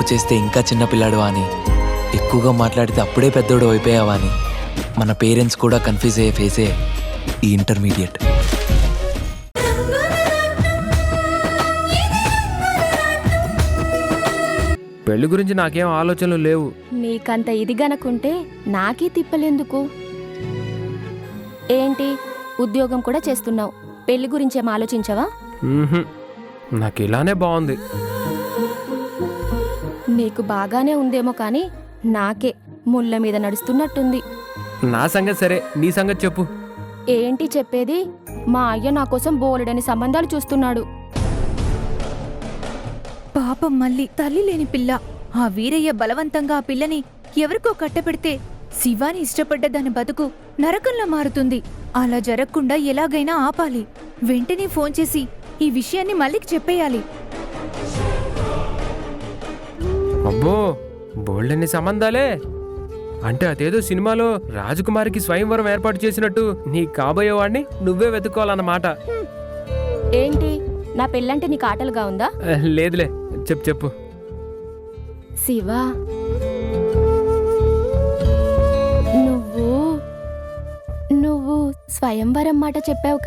తప్పు చేస్తే ఇంకా చిన్నపిల్లాడువా అని, ఎక్కువగా మాట్లాడితే అప్పుడే పెద్దోడు అయిపోయావా అని మన పేరెంట్స్ కూడా కన్ఫ్యూజ్ అయ్యే ఫేసే ఈ ఇంటర్మీడియట్. పెళ్లి గురించి నాకేం ఆలోచనలు లేవు. నీకంత ఇది గనకుంటే నాకీ తిప్పలేందుకు? ఏంటి ఉద్యోగం కూడా చేస్తున్నావు, పెళ్లి గురించేం ఆలోచించవా? నాకు ఇలానే బాగుంది. నీకు బాగానే ఉందేమో కానీ నాకే ముళ్ళ మీద నడుస్తున్నట్టుంది. నా సంగతి సరే, నీ సంగతి చెప్పు. ఏంటి చెప్పేది? మా అయ్య నా కోసం బోలెడని సంబంధాలు చూస్తున్నాడు. పాపం మళ్ళీ తల్లి లేని పిల్ల. ఆ వీరయ్య బలవంతంగా ఆ పిల్లని ఎవరికో కట్టపెడితే శివాని ఇష్టపడ్డ దాని బతుకు నరకంలో మారుతుంది. అలా జరగకుండా ఎలాగైనా ఆపాలి. వెంటనే ఫోన్ చేసి ఈ విషయాన్ని మళ్ళీకి చెప్పేయాలి. అబ్బో, బోల్డన్ని సంబంధాలే అంటే అదేదో సినిమాలో రాజకుమారికి స్వయంవరం ఏర్పాటు చేసినట్టు నీ కాబోయేవాడిని నువ్వే వెతుక్కోవాలన్నమాట. ఏంటి నా పెళ్ళంటే నీకు ఆటలుగా ఉందా? లేదులే, చెప్పు చెప్పు. శివా, నువ్వు స్వయంవరం మాట చెప్పావు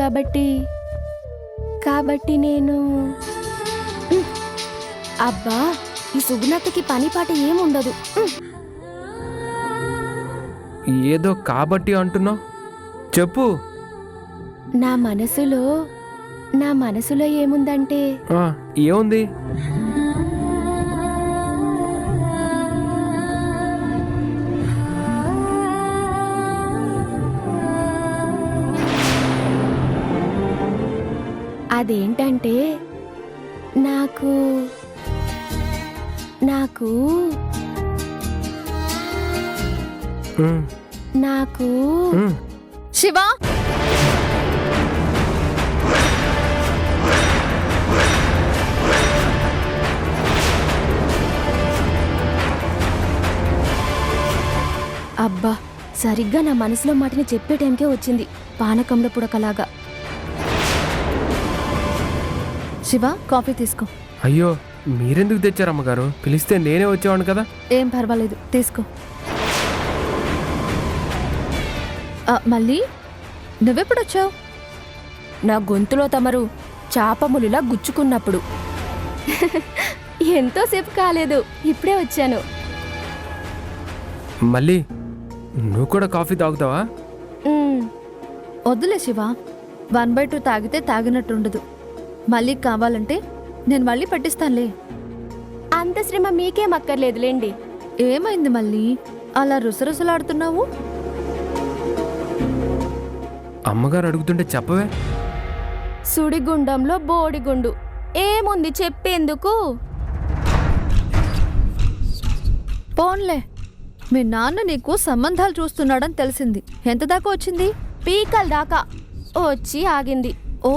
కాబట్టి నేను అబ్బా, ఈ సుగుణత్తకి పని పాట ఏముండదు. ఏదో కాబట్టి అంటున్నావు, చెప్పు. నా మనసులో ఏముందంటే ఏముంది? అదేంటంటే నాకు శివా, అబ్బా, సరిగ్గా నా మనసులో మాటని చెప్పే టైంకే వచ్చింది, పానకంలో పుడకలాగా. శివా, కాఫీ తీసుకో. అయ్యో, మీరెందుకు తెచ్చారమ్మగారు? పిలిస్తే నేనే వచ్చేవాడిని కదా. ఏం పర్వాలేదు, తీసుకో. మళ్ళీ నువ్వెప్పుడొచ్చావు? నా గొంతులో తమరు చాపములులా గుచ్చుకున్నప్పుడు. ఎంతోసేపు కాలేదు, ఇప్పుడే వచ్చాను. మళ్ళీ నువ్వు కూడా కాఫీ తాగుతావా? వద్దులే శివా, 1/2 తాగితే తాగినట్టుండదు. మళ్ళీ కావాలంటే నేను మళ్ళీ పట్టిస్తానులే. అంత శ్రమ మీకేం అక్కర్లేదులేండి. ఏమైంది మళ్ళీ అలా రుసరుసలాడుతున్నావు? అమ్మగారు అడుగుతుంటే చెప్పవే. సుడిగుండంలో బోడిగుండు ఏముంది చెప్పేందుకు? పోన్లే, మీ నాన్న నీకు సంబంధాలు చూస్తున్నాడని తెలిసింది. ఎంత దాకా వచ్చింది? పీకల దాకా వచ్చి ఆగింది. ఓ,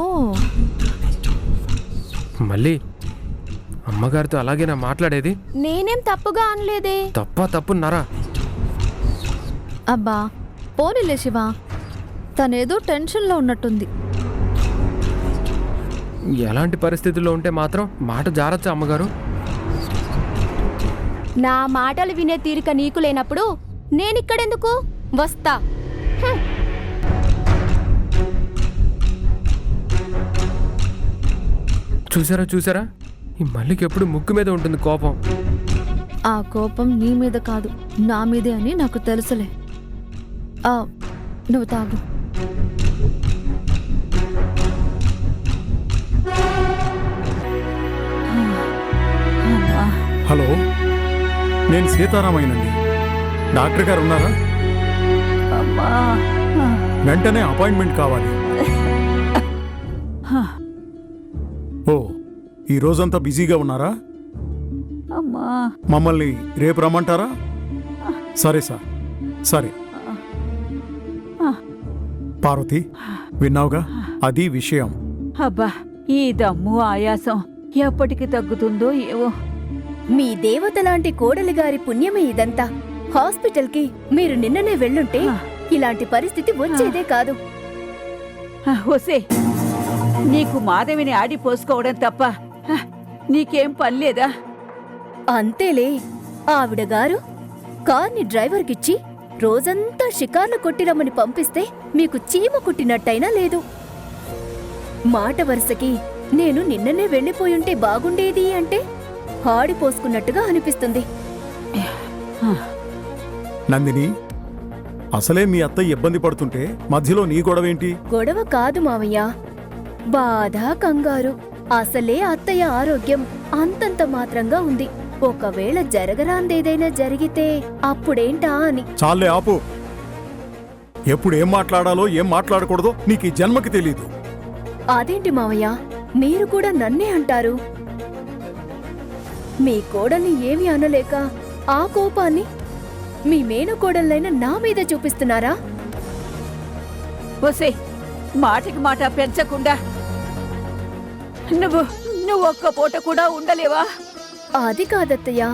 మళ్ళీ అమ్మగారితో అలాగేనా మాట్లాడేది? నేనేం తప్పుగా అనలేదే. తప్పున్నారా? అబ్బా పోనీలే శివా, తనేదో టెన్షన్లో ఉన్నట్టుంది. ఎలాంటి పరిస్థితుల్లో ఉంటే మాత్రం మాట జారచ్చా అమ్మగారు? నా మాటలు వినే తీరిక నీకు లేనప్పుడు నేనిక్కడెందుకు వస్తా? చూసారా, ఈ మల్లికి ఎప్పుడు ముక్కు మీద ఉంటుంది కోపం. ఆ కోపం నీ మీద కాదు, నా మీదే అని నాకు తెలుసులే. నువ్వు తాగు. హలో, నేను సీతారామయ్యనండి. డాక్టర్ గారు ఉన్నారా? వెంటనే అపాయింట్మెంట్ కావాలి. ఓ, ఈ రోజంతా బిజీగా ఉన్నారా? మమ్మల్ని రేపు రమ్మంటారా? సరే సార్, సరే. పార్వతి, విన్నావుగా, అది విషయం. అబ్బా, ఈ దమ్ము ఆయాసం ఎప్పటికి తగ్గుతుందో ఏవో. మీ దేవత లాంటి కోడలి గారి పుణ్యమే ఇదంతా. హాస్పిటల్కి మీరు నిన్ననే వెళ్ళుంటే ఇలాంటి పరిస్థితి వచ్చేదే కాదు. ఒసే, నీకు మాధవిని ఆడిపోసుకోవడం తప్ప నీకేం పనిలేదా? అంతేలే, ఆవిడ గారు కార్ని డ్రైవర్కిచ్చి రోజంతా షికార్లు కొట్టిరమ్మని పంపిస్తే మీకు చీమ కుట్టినట్టయినా లేదు. మాట వరుసకి నేను నిన్ననే వెళ్ళిపోయుంటే బాగుండేది అంటే హాడిపోసుకున్నట్టుగా అనిపిస్తుంది. నందిని, అసలే మీ అత్తయ్య ఇబ్బంది పడుతుంటే మధ్యలో నీ గొడవేంటి? గొడవ కాదు మావయ్య, బాధ, కంగారు. అసలే అత్తయ్య ఆరోగ్యం అంతంత మాత్రంగా ఉంది. ఒకవేళ జరగరాందేదైనా జరిగితే అప్పుడేంటా అని. చాలే ఆపు. ఎప్పుడు ఏం మాట్లాడాలో ఏం మాట్లాడకూడదో నీకు ఈ జన్మకి తెలీదు. అదేంటి మావయ్య, మీరు కూడా నన్నే అంటారు? మీ కోడల్ని ఏమీ అనలేక ఆ కోపాన్ని మీ మేనకోడళ్ళైన నా మీద చూపిస్తున్నారా? ఒసే, మాటకి మాట పెంచకుండా నువ్వు ఒక్క పూట కూడా ఉండలేవా? అది కాదత్తయ్య,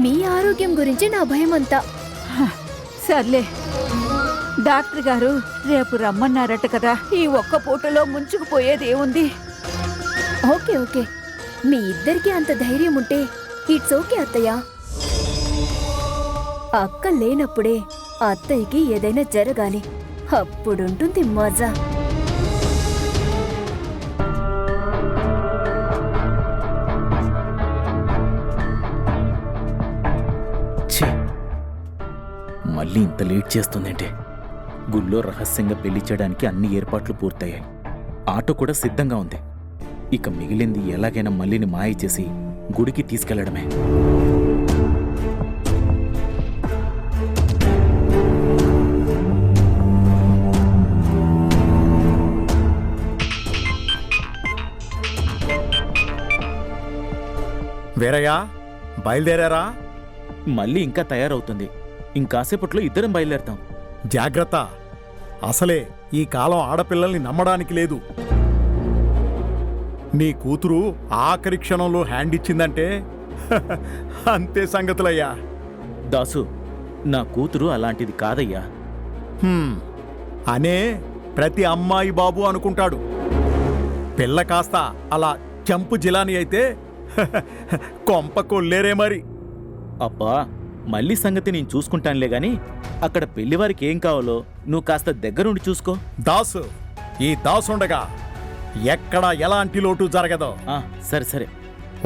మీ ఆరోగ్యం గురించి నా భయమంతా. సర్లే, డాక్టర్ గారు రేపు రమ్మన్నారట కదా, ఈ ఒక్క పూటలో ముంచుకుపోయేదేముంది? ఓకే ఓకే, మీ ఇద్దరికీ అంత ధైర్యం ఉంటే ఇట్స్ ఓకే అత్తయ్య. అక్క లేనప్పుడే అత్తయ్యకి ఏదైనా జరగాలి, అప్పుడుంటుంది మజా. మళ్ళీ ఇంత లేట్ చేస్తుందంటే. గుళ్ళో రహస్యంగా పెళ్లి చేయడానికి అన్ని ఏర్పాట్లు పూర్తయ్యాయి. ఆటో కూడా సిద్ధంగా ఉంది. ఇక మిగిలింది ఎలాగైనా మళ్ళీని మాయ చేసి గుడికి తీసుకెళ్లడమే. వీరయ్య, బయలుదేరారా? మళ్ళీ ఇంకా తయారవుతుంది. ఇంకాసేపట్లో ఇద్దరం బయలుదేరతాం. జాగ్రత్త. అసలే ఈ కాలం ఆడపిల్లల్ని నమ్మడానికి లేదు. నీ కూతురు ఆఖరి క్షణంలో హ్యాండ్ ఇచ్చిందంటే అంతే సంగతులయ్యా. దాసు, నా కూతురు అలాంటిది కాదయ్యా. అనే ప్రతి అమ్మాయి బాబు అనుకుంటాడు. పిల్ల కాస్త అలా చంపు జిలాని అయితే కొంప కొల్లేరే మరి. అబ్బా, మళ్ళీ సంగతి నేను చూసుకుంటానులే గాని అక్కడ పెళ్లివారికి ఏం కావాలో నువ్వు కాస్త దగ్గరుండి చూసుకో. దాసు, ఈ దాసుండగా ఎక్కడా ఎలాంటి లోటు జరగదు. సరే సరే,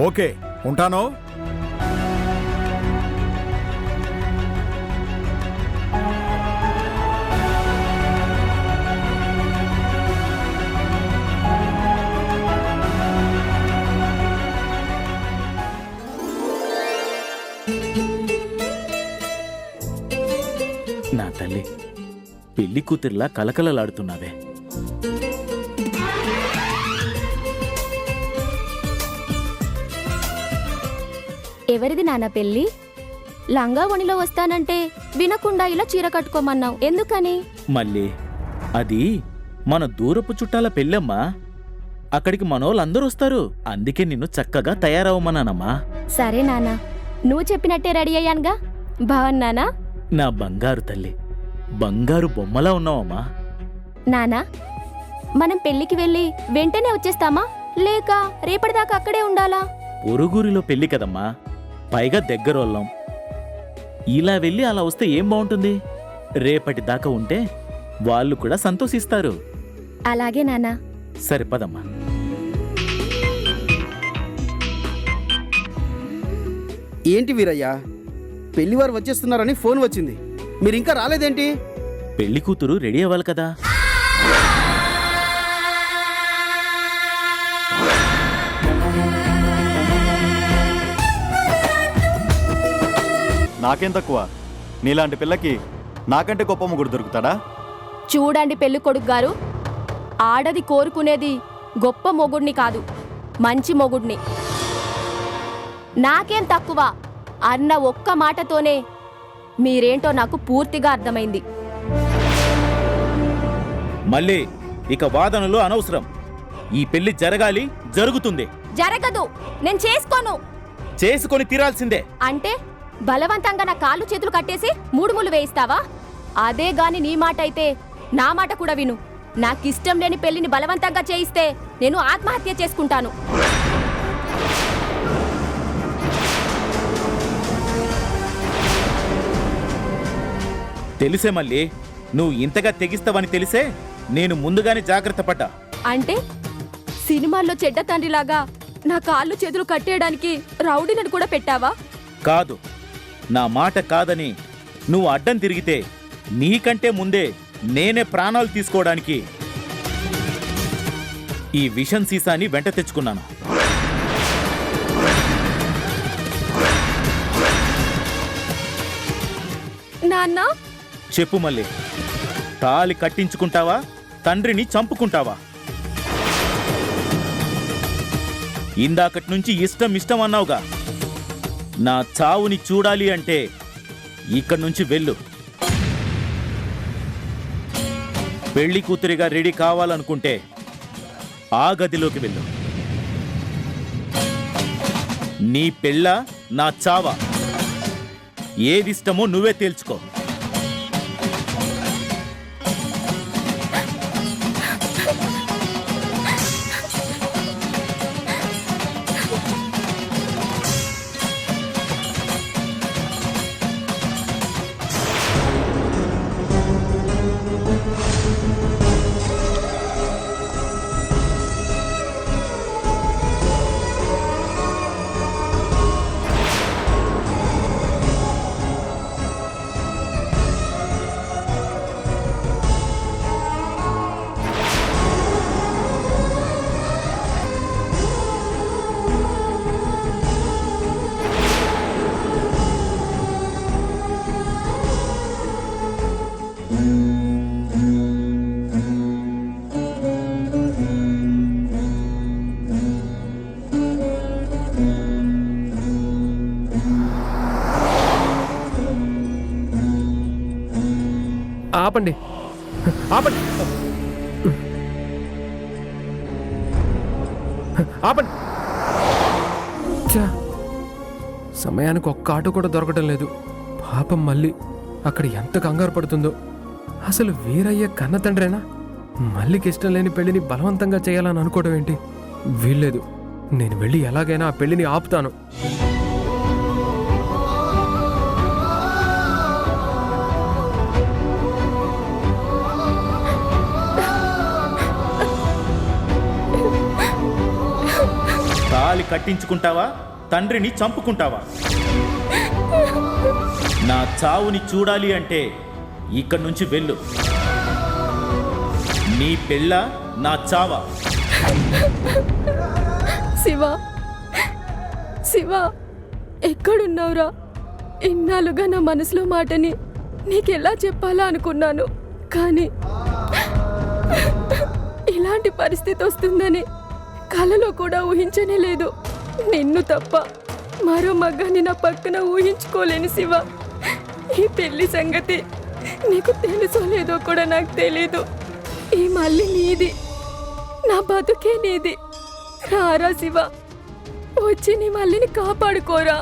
ఓకే, ఉంటాను. నా తల్లి, పెళ్లి కూతుర్లా కలకలలాడుతున్నావే. ఎవరిది నాన్న పెళ్ళి? లంగా ఒణిలో వస్తానంటే వినకుండా ఇలా చీర కట్టుకోమన్నావు, ఎందుకని? మళ్ళీ అది మన దూరపు చుట్టాల పెళ్ళమ్మా. అక్కడికి మనోళ్ళందరూ వస్తారు. అందుకే నిన్ను చక్కగా తయారవమన్నానమ్మా. సరే నాన్న, నువ్వు చెప్పినట్టే రెడీ అయ్యానుగా. బాగున్నానా? నా బంగారు తల్లి, బంగారు బొమ్మలా ఉన్నావమ్మా. నానా, మనం పెళ్లికి వెళ్ళి వెంటనే వచ్చేస్తామా, లేక రేపటిదాకా అక్కడే ఉండాలా? పొరుగురిలో పెళ్లి కదమ్మా, పైగా దగ్గరోళ్ళం. ఇలా వెళ్ళి అలా వస్తే ఏం బాగుంటుంది? రేపటి దాకా ఉంటే వాళ్ళు కూడా సంతోషిస్తారు. అలాగే నాన్నా. సరే పదమ్మా. ఏంటి వీరయ్య, పెళ్లివారు వచ్చేస్తున్నారని ఫోన్ వచ్చింది, మీరింకా రాలేదేంటి? పెళ్లి కూతురు రెడీ అవ్వాలి కదా. నాకేం తక్కువ? నీలాంటి పిల్లకి నాకంటే గొప్ప మొగుడు దొరుకుతాడా? చూడండి పెళ్లి కొడుకు గారు, ఆడది కోరుకునేది గొప్ప మొగుడిని కాదు, మంచి మొగుడిని. నాకేం తక్కువ అన్న ఒక్క మాటతోనే మీరేంటో నాకు పూర్తిగా అర్థమైంది. మళ్ళీ ఇక వాదనలు అనవసరం. ఈ పెళ్లి జరగాలి, జరుగుతుంది. జరగదు, నేను చేసుకోను. చేసుకొని తీరాల్సిందే. అంటే బలవంతంగా నా కాళ్ళు చేతులు కట్టేసి 3 ముళ్ళు వేయిస్తావా? అదే గాని నీ మాట అయితే నా మాట కూడా విను. నాకిష్టం లేని పెళ్లిని బలవంతంగా చేయిస్తే నేను ఆత్మహత్య చేసుకుంటాను. తెలిసే మళ్ళీ నువ్వు ఇంతగా తెగిస్తావని తెలిసే నేను ముందుగానే జాగ్రత్త పడ్డా. అంటే సినిమాల్లో చెడ్డ తండ్రిలాగా నా కాళ్ళు చేతులు కట్టేయడానికి రౌడీలను కూడా పెట్టావా? కాదు, నా మాట కాదని నువ్వు అడ్డం తిరిగితే నీకంటే ముందే నేనే ప్రాణాలు తీసుకోవడానికి ఈ విషన్ సీసాని వెంట తెచ్చుకున్నాను. నాన్న, చెప్పు మళ్ళీ, తాళి కట్టించుకుంటావా, తండ్రిని చంపుకుంటావా? ఇందాకటి నుంచి ఇష్టం అన్నావుగా. నా చావుని చూడాలి అంటే ఇక్కడి నుంచి వెళ్ళు. పెళ్లి కూతురిగా రెడీ కావాలనుకుంటే ఆ గదిలోకి వెళ్ళు. నీ పెళ్ళ, నా చావా, ఏదిష్టమో నువ్వే తేల్చుకో. ఆపండి, ఆపండి, ఆపండి. ఛా, సమయానికి ఒక్క ఆటో కూడా దొరకటం లేదు. పాపం మళ్ళీ అక్కడ ఎంత కంగారు పడుతుందో. అసలు వీరయ్య కన్న తండ్రేనా? మళ్ళీకి ఇష్టం లేని పెళ్లిని బలవంతంగా చేయాలని అనుకోవడం ఏంటి? వీల్లేదు. నేను వెళ్ళి ఎలాగైనా ఆ పెళ్లిని ఆపుతాను. తాళి కట్టించుకుంటావా, తండ్రిని చంపుకుంటావా? నా చావుని చూడాలి అంటే ఇక్కడి నుంచి వెళ్ళు. నీ పెళ్ళ, నా చావా. శివ, శివ, ఎక్కడున్నావురా? ఇన్నాళ్ళుగా నా మనసులో మాటని నీకెలా చెప్పాలా అనుకున్నాను, కానీ ఇలాంటి పరిస్థితి వస్తుందని కలలో కూడా ఊహించనే లేదు. నిన్ను తప్ప మరో మగాన్ని నా పక్కన ఊహించుకోలేని శివ. ఈ పెళ్లి సంగతి నీకు తెలుసో లేదో కూడా నాకు తెలీదు. ఈ మళ్ళీ నీది, నా బతుకే నీది. రారా శివ, వచ్చి నీ మళ్ళీని కాపాడుకోరా.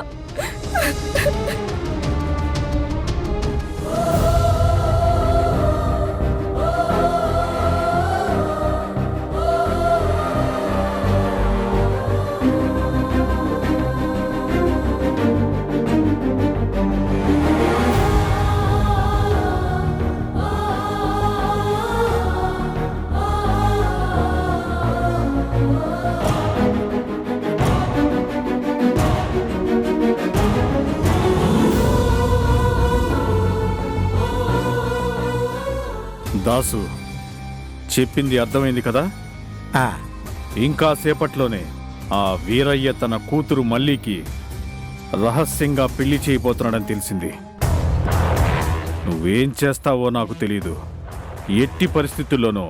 దాసు, చెప్పింది అర్థమైంది కదా? ఇంకా సేపట్లోనే ఆ వీరయ్య తన కూతురు మల్లికి రహస్యంగా పెళ్లి చేయబోతున్నాడని తెలిసింది. నువ్వేం చేస్తావో నాకు తెలీదు. ఎట్టి పరిస్థితుల్లోనూ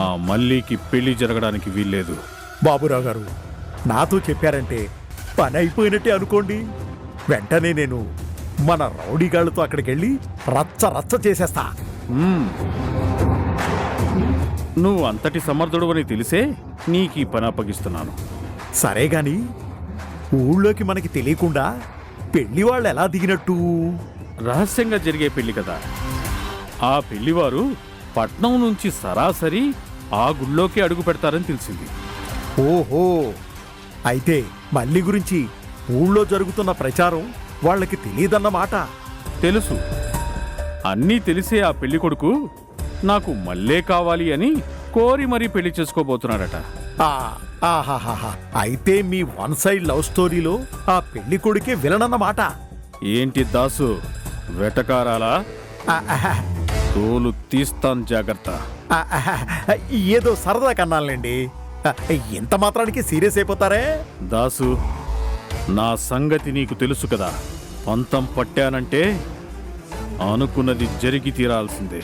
ఆ మల్లికి పెళ్లి జరగడానికి వీల్లేదు. బాబురావు గారు, నాతో చెప్పారంటే పని అయిపోయినట్టే అనుకోండి. వెంటనే నేను మన రౌడీగాళ్లతో అక్కడికి వెళ్ళి రచ్చ రచ్చ చేసేస్తా. నువ్వు అంతటి సమర్థుడు అని తెలిసే నీకీ పని అప్పగిస్తున్నాను. సరే గాని ఊళ్ళోకి మనకి తెలియకుండా పెళ్లి వాళ్ళు ఎలా దిగినట్టు? రహస్యంగా జరిగే పెళ్లి కదా. ఆ పెళ్లివారు పట్నం నుంచి సరాసరి ఆ గుళ్ళోకి అడుగు పెడతారని తెలిసింది. ఓహో, అయితే మల్లి గురించి ఊళ్ళో జరుగుతున్న ప్రచారం వాళ్ళకి తెలియదన్నమాట. తెలుసు, అన్నీ తెలిసే ఆ పెళ్లి కొడుకు నాకు మళ్ళే కావాలి అని కోరి మరీ పెళ్లి చేసుకోబోతున్నాడట. ఆహాహాహా. అయితే మీ వన్ సైడ్ లవ్ స్టోరీలో ఆ పెళ్లి కొడుకే విలన్ అన్నమాట. ఏంటి దాసు వెటకారాలా? తోలు తీస్తాను, జాగ్రత్త. ఏదో సరదా కన్నాలండి. ఎంత మాత్రానికి సీరియస్ అయిపోతారే? దాసు, నా సంగతి నీకు తెలుసు కదా. పంతం పట్టానంటే అనుకున్నది జరిగి తీరాల్సిందే.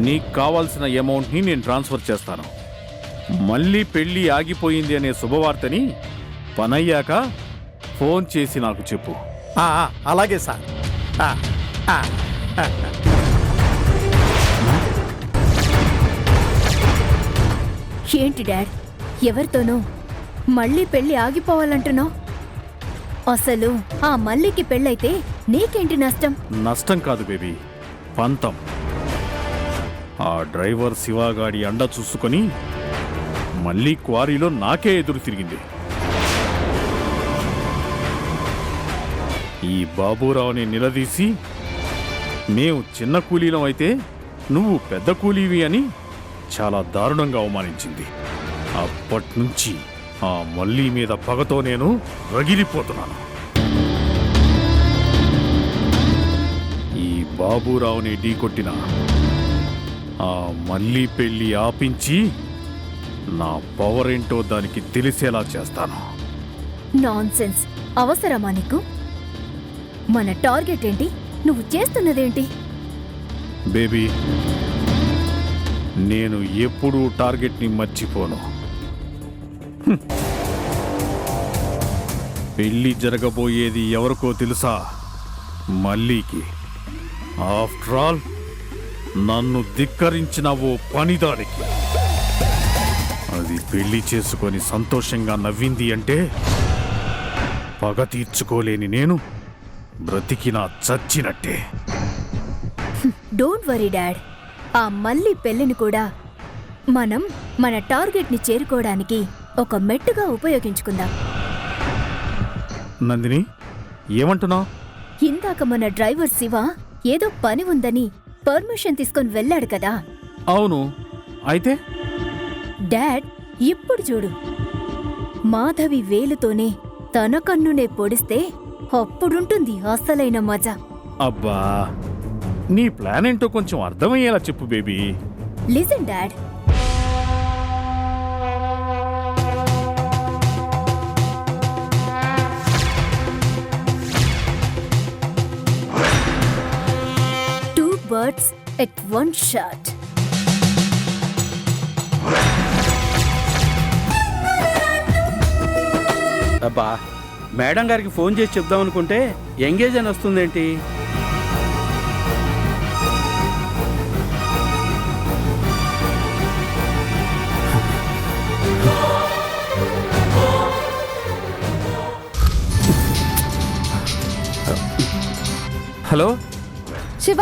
నీకు కావాల్సిన అమౌంట్ని నేను ట్రాన్స్ఫర్ చేస్తాను. మళ్ళీ పెళ్ళి ఆగిపోయింది అనే శుభవార్తని పనయ్యాక ఫోన్ చేసి నాకు చెప్పు. అలాగే సార్. ఏంటి డాడ్, ఎవరితోనో మళ్ళీ పెళ్లి ఆగిపోవాలంటున్నావు? అసలు ఆ మల్లికి పెళ్ళైతే నీకేంటి నష్టం? నష్టం కాదు బేబీ, పంతం. ఆ డ్రైవర్ శివగాడి అండ చూసుకొని మళ్ళీ క్వారీలో నాకే ఎదురు తిరిగింది. ఈ బాబురావుని నిలదీసి మేము చిన్న కూలీలం అయితే నువ్వు పెద్ద కూలీవి అని చాలా దారుణంగా అవమానించింది. అప్పట్నుంచి ఆ మళ్ళీ మీద పగతో నేను రగిలిపోతున్నాను. ఈ బాబురావుని ఢీకొట్టిన ఆ మళ్ళీ పెళ్లి ఆపించి నా పవర్ ఏంటో దానికి తెలిసేలా చేస్తాను. నాన్సెన్స్. అవసరమా నీకు? మన టార్గెట్ ఏంటి? నువ్వు చేస్తున్నదేంటి? బేబీ, నేను ఎప్పుడూ టార్గెట్ని మర్చిపోను. పెళ్లి జరగబోయేది ఎవరికో తెలుసా? మల్లీకి. ఆఫ్టర్ ఆల్ నన్ను ధిక్కరించిన ఓ పనిదానికి. అది పెళ్లి చేసుకొని సంతోషంగా నవ్వింది అంటే పగ తీర్చుకోలేని నేను బ్రతికినా చచ్చినట్టే. Don't worry dad. ఆ మళ్ళీ పెళ్లిని కూడా మనం మన టార్గెట్ ని చేరుకోవడానికి ఒక మెట్టుగా ఉపయోగించుకుందాం. నందిని, ఏమంటున్నావు? ఇందాక మన డ్రైవర్ శివ ఏదో పని ఉందని పర్మిషన్ తీసుకొని వెళ్ళాడు కదా. అవును, అయితే డాడ్, ఇప్పుడు చూడు, మాధవి వేలుతోనే తన కన్నునే పొడిస్తే అప్పుడుంటుంది అసలైన మజా. అబ్బా, నీ ప్లాన్ ఏంటో కొంచెం అర్థమయ్యేలా చెప్పు baby. Listen dad, two birds at one shot. అబ్బా, మేడం గారికి ఫోన్ చేసి చెప్దాం అనుకుంటే ఎంగేజ్ అని వస్తుందేంటి? Hello Shiva,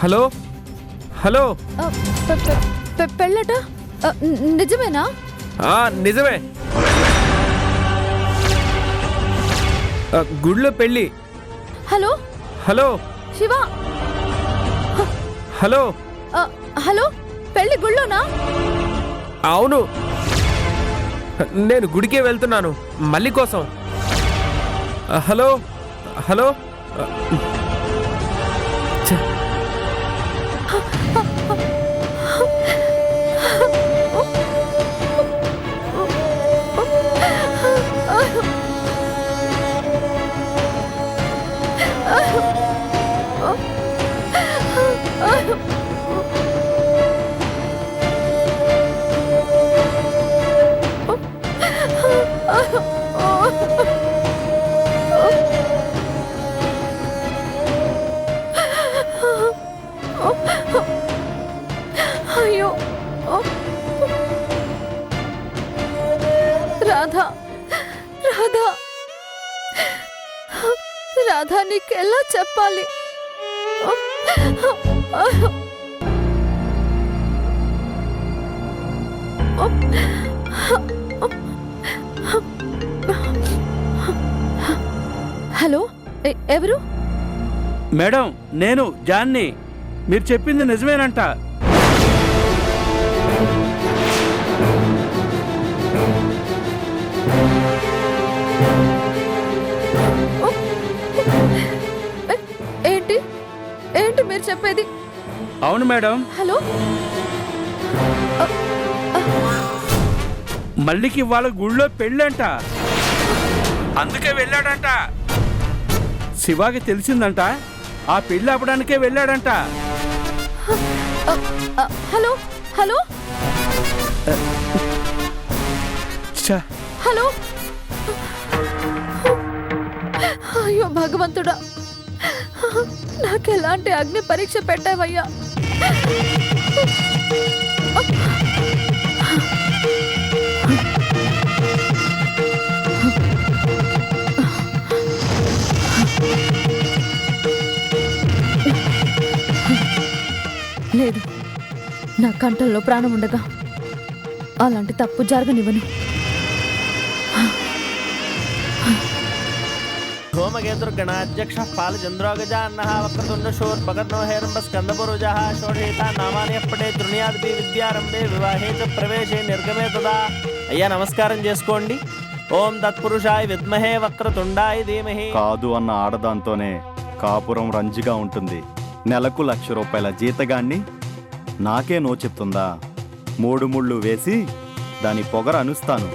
hello hello. పెళ్ళట నిజమేనా? నిజమే. గుడిలో పెళ్ళి. Hello hello Shiva. Hello hello, పెళ్లి గుళ్ళోనా? అవును, నేను గుడికే వెళ్తున్నాను మళ్ళీ కోసం. Hello hello. అయ్యో, రాధా రాధా రాధా, నీకెలా చెప్పాలి? హలో, ఎవరు? మేడం నేను జాన్ని, మీరు చెప్పింది నిజమేనంట. ఏంటి ఏంటి మీరు చెప్పేది? అవును మేడం, హలో, మల్లికి వాళ్ళ గుళ్ళో పెళ్ళంట, అందుకే వెళ్ళాడంట. శివాకి తెలిసిందంట, ఆ పెళ్ళి ఆపడానికే వెళ్ళాడంట. హలో హలో ఛ, హలో. అయ్యో భగవంతుడా, నాకెలాంటి అగ్ని పరీక్ష పెట్టావయ్యా. లేదు, నా కంఠంలో ప్రాణం ఉండగా అలాంటి తప్పు జరగనివ్వను. గణాధ్యక్ష పాలచంద్రోగజాన్న వక్రతుండ శూర్పకర్ణో హేరంబ స్కందపురుజ షోడేతా నామాని అప్పటే తృణ్యాదిపి విద్యారంభే వివాహే చ ప్రవేశే నిర్గమే తదా. అయ్యా నమస్కారం చేసుకోండి. ఓం తత్పురుషాయ విద్మహే వక్రతుండాయ ధీమహి. కాదు అన్న ఆడదాంతోనే కాపురం రంజిగా ఉంటుంది. నెలకు ₹1,00,000 జీతగాన్ని నాకే నో చెప్తుందా? 3 ముళ్ళు వేసి దాని పొగర అనుస్తాను.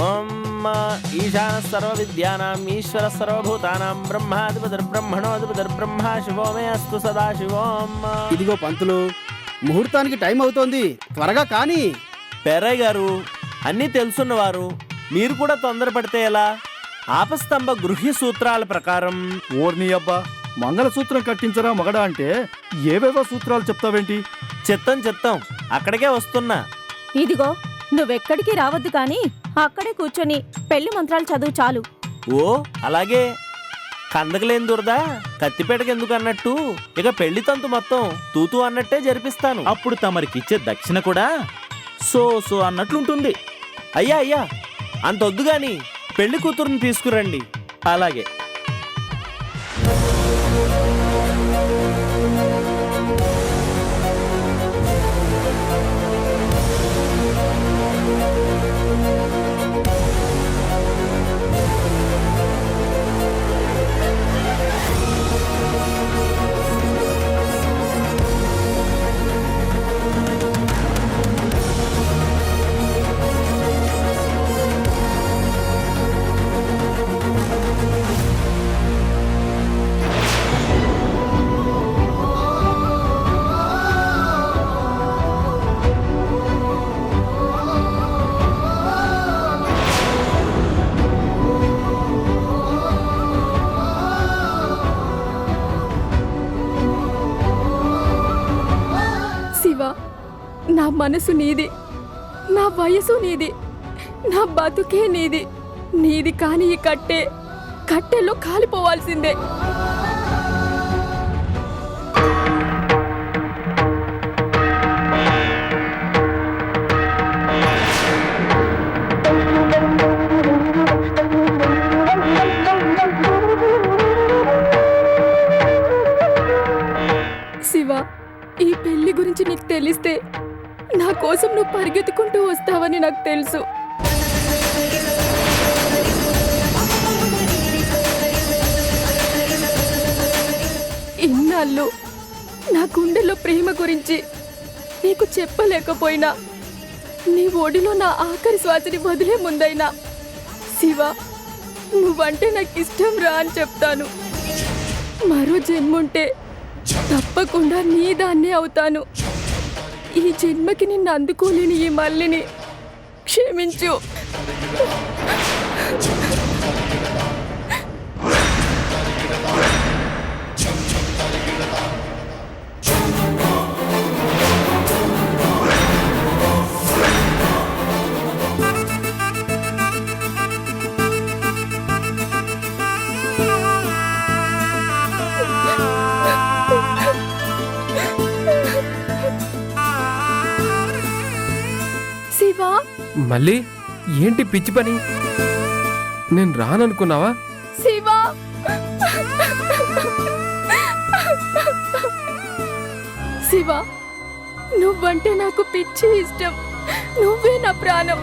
ఓం ఈశాన సర్వ విద్యానాం ఈశ్వర సర్వభూతానాం బ్రహ్మాధిపతిర్బ్రహ్మణోధిపతిర్బ్రహ్మ శివో మే అస్తు సదాశివోం. ఇదిగో పంతులు, ముహూర్తానికి టైం అవుతోంది, త్వరగా కానీ. పేరయ్య గారు అన్నీ తెలుసున్నవారు, మీరు కూడా తొందరపడితే ఎలా? ఆపస్తంభ గృహ్య సూత్రాల ప్రకారం. ఓర్ని అబ్బా, మంగళసూత్రం కట్టించరా మగడా అంటే ఏవేవో సూత్రాలు చెప్తావేంటి? చెత్తం అక్కడికే వస్తున్నా. ఇదిగో, నువ్వెక్కడికి రావద్దు కానీ అక్కడే కూర్చొని పెళ్లి మంత్రాలు చదువు చాలు. ఓ అలాగే. కందకలేని దురదా కత్తిపేటకి ఎందుకు అన్నట్టు ఇక పెళ్లి తంతు మొత్తం తూతూ అన్నట్టే జరిపిస్తాను. అప్పుడు తమరికిచ్చే దక్షిణ కూడా సో సో అన్నట్లుంటుంది. అయ్యా అంతొద్దు గాని పెళ్లి కూతురుని తీసుకురండి. అలాగే. నా మనసు నీది, నా వయసు నీది, నా బతుకే నీది. నీది కాని ఈ కట్టెల్లో కాలిపోవాల్సిందే. శివ, ఈ పెళ్లి గురించి నీకు తెలిస్తే నా కోసం నువ్వు పరిగెత్తుకుంటూ వస్తావని నాకు తెలుసు. ఇన్నాళ్ళు నా గుండెల్లో ప్రేమ గురించి నీకు చెప్పలేకపోయినా, నీ ఒడిలో నా ఆఖరి శ్వాసని వదిలే ముందైనా, శివ నువ్వంటే నాకు ఇష్టం రా అని చెప్తాను. మరో జన్ముంటే తప్పకుండా నీ దాన్నే అవుతాను. ఈ జన్మకి నిన్ను అందుకోలేని ఈ మల్లిని క్షమించు. శివా, మళ్ళీ ఏంటి పిచ్చి పని? నేను రాననుకున్నావా? శివా, శివ, నువ్వంటే నాకు పిచ్చి ఇష్టం. నువ్వే నా ప్రాణం.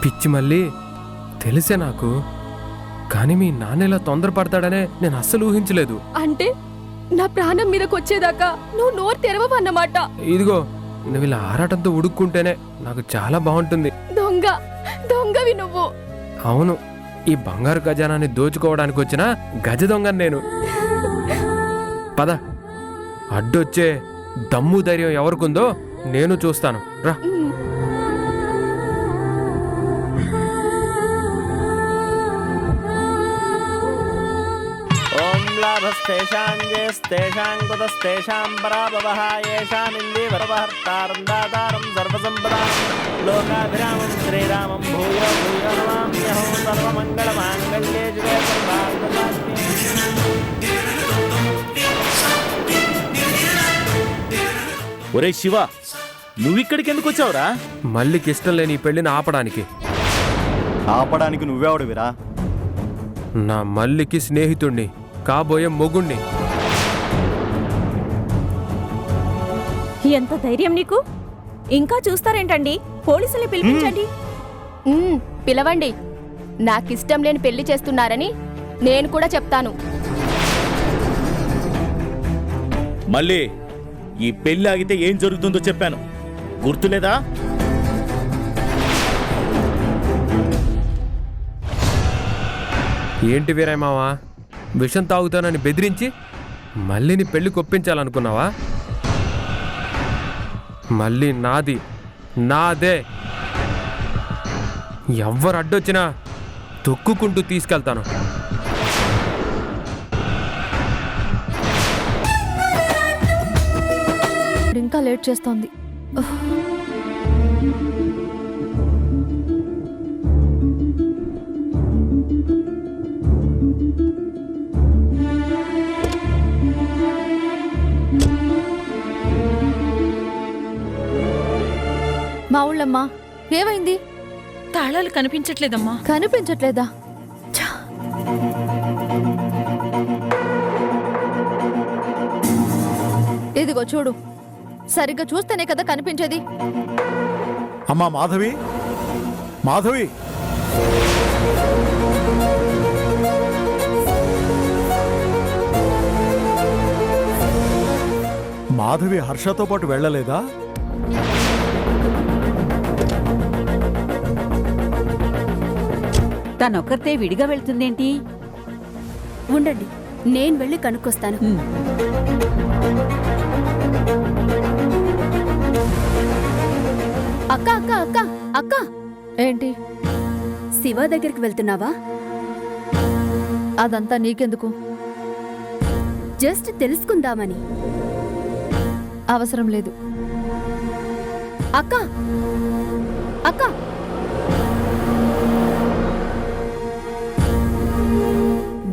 పిచ్చి మళ్ళీ తెలిసే నాకు, కానీ మీ నాన్న ఇలా తొందరపడతాడనే నేను అస్సలు ఊహించలేదు. అంటే నా ప్రాణం మీదకి వచ్చేదాకా నువ్వు నోరు తెరవన్నమాట. ఇదిగో నువ్వు ఇలా ఆరాటంతో ఉడుక్కుంటేనే నాకు చాలా బాగుంటుంది. దొంగవి నువ్వు. అవును, ఈ బంగారు ఖజానాన్ని దోచుకోవడానికి వచ్చిన గజ దొంగ నేను. పద, అడ్డొచ్చే దమ్ము ధైర్యం ఎవరికుందో నేను చూస్తాను. రా. ఓం లాభస్తేషాం జయస్తేషాం కుతస్తేషాం పరాభవః యేషామింది వరవహర్తారం దాతారం సర్వసంపదాం లోకాభిరామం శ్రీరామం భూయో భూయో నమామ్యహం సర్వమంగళమాంగళ్యే శివే సర్వార్థసాధికే. ఒరే శివ, నువ్విక్కడికి ఎందుకు వచ్చావురా? మళ్ళీకి ఇష్టం లేని ఈ పెళ్లిని ఆపడానికి. ఆపడానికి నువ్వెవడివిరా? నా మల్లికి స్నేహితుణ్ణి, కాబోయే మొగుణ్ణి. ఎంత ధైర్యం నీకు? ఇంకా చూస్తారేంటండి? పోలీసుల్ని పిలిపించండి. పిలవండి. నాకిష్టం లేని పెళ్లి చేస్తున్నారని నేను కూడా చెప్తాను. మళ్ళీ ఈ పెళ్లి ఆగితే ఏం జరుగుతుందో చెప్పాను, గుర్తులేదా? ఏంటి వీరయ్య మావా, విషం తాగుతానని బెదిరించి మళ్ళీని పెళ్లి కొప్పించాలనుకున్నావా? మళ్ళీ నాది, నాదే. ఎవ్వరు అడ్డొచ్చినా తొక్కుకుంటూ తీసుకెళ్తాను. ఇంకా లేట్ చేస్తోంది. మా ఊళ్ళమ్మా, ఏమైంది? తాళాలు కనిపించట్లేదమ్మా. కనిపించట్లేదా? ఛ! ఇదిగో చూడు, సరిగ్గా చూస్తేనే కదా కనిపించేది. అమ్మా మాధవి, మాధవి, మాధవి హర్షతో పాటు వెళ్ళలేదా? తనొక్కరితే విడిగా వెళ్తుందేంటి? ఉండండి, నేను వెళ్ళి కనుక్కొస్తాను. అక్క అక్క అక్క అక్క, ఏంటి? శివ దగ్గరికి వెళ్తున్నావా? అదంతా నీకెందుకు? జస్ట్ తెలుసుకుందామని. అవసరం లేదు. అక్క అక్క,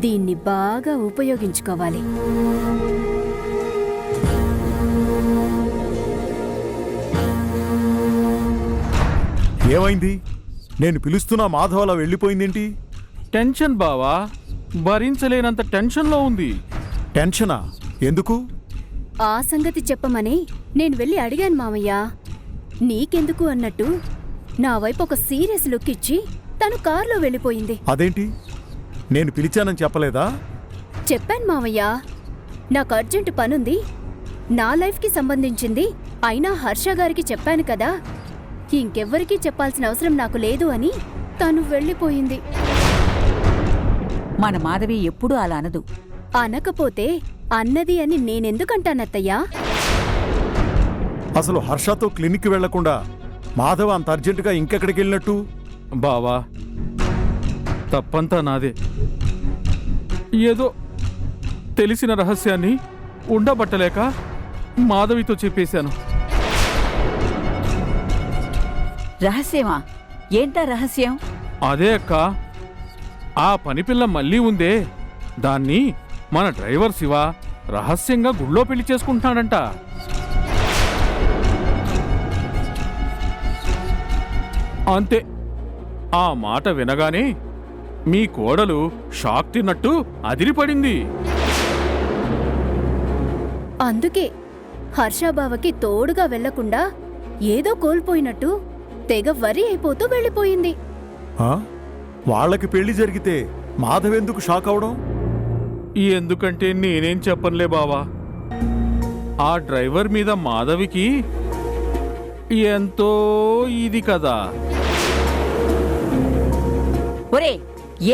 దీన్ని బాగా ఉపయోగించుకోవాలి. ఏమైంది? నేను పిలుస్తున్నా మాధవలా వెళ్ళిపోయిందేంటి? టెన్షన్ బావా, భరించలేనంత టెన్షన్లో ఉంది. టెన్షనా? ఎందుకు? ఆ సంగతి చెప్పమని నేను వెళ్ళి అడిగాను మామయ్య. నీకెందుకు అన్నట్టు నా వైపు ఒక సీరియస్ లుక్ ఇచ్చి తను కారులో వెళ్ళిపోయింది. అదేంటి, నేను పిలిచానని చెప్పలేదా? చెప్పాను మామయ్య, నాకు అర్జెంటు పనుంది, నా లైఫ్కి సంబంధించింది, అయినా హర్ష గారికి చెప్పాను కదా, ఇంకెవ్వరికీ చెప్పాల్సిన అవసరం నాకు లేదు అని తను వెళ్ళిపోయింది. మన మాధవి ఎప్పుడూ అలా అనదు. అనకపోతే అన్నది అని నేనెందుకంటానత్తయ్యా? అసలు హర్షతో క్లినిక్కి వెళ్లకుండా మాధవ అంత అర్జెంటుగా ఇంకెక్కడికి వెళ్ళినట్టు? బావా, తప్పంతా నాదే. ఏదో తెలిసిన రహస్యాన్ని ఉండబట్టలేక మాధవితో చెప్పేశాను. రహస్యమా? ఏంటా రహస్యం? అదే అక్క, ఆ పనిపిల్ల మళ్ళీ ఉందే, దాన్ని మన డ్రైవర్ శివ రహస్యంగా గుళ్ళో పెళ్లి చేసుకుంటున్నాడంట. అంతే, ఆ మాట వినగానే మీ కోడలు షాక్ తిన్నట్టు అదిరిపడింది. అందుకే హర్షాబావకి తోడుగా వెళ్లకుండా ఏదో కోల్పోయినట్టు తెగ వరి అయిపోతూ వెళ్ళిపోయింది. ఆ? వాళ్ళకి పెళ్లి జరిగితే మాధవెందుకు షాక్ అవడం? ఎందుకంటే నేనేం చెప్పనులే బావా. ఆ డ్రైవర్ మీద మాధవికి ఎంతో ఇది కదా. ఒరే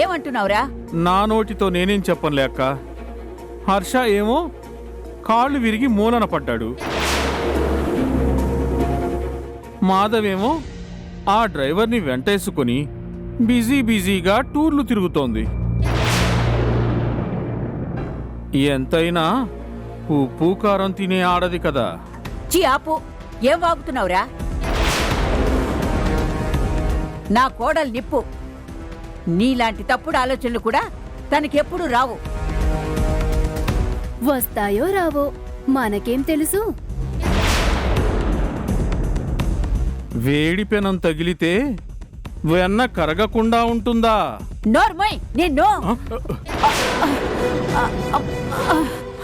ఏమంటున్నావురా? నా నోటితో నేనేం చెప్పనులే అక్క. హర్ష ఏమో కాళ్ళు విరిగి మూలన పడ్డాడు, మాధవేమో ఆ డ్రైవర్ని వెంటేసుకుని బిజీగా టూర్లు తిరుగుతోంది. ఎంతైనా ఉప్పు కారం తినే ఆడది కదా. చీ ఆపు, ఏం వాగుతున్నావురా? నా కోడలు నిప్పు. నీలాంటి తప్పుడు ఆలోచనలు కూడా తనకెప్పుడు రావు. వస్తాయో రావో మనకేం తెలుసు. వేడి పెనం తగిలితే వెన్న కరగకుండా ఉంటుందా? నోర్మయ్ నిన్ను.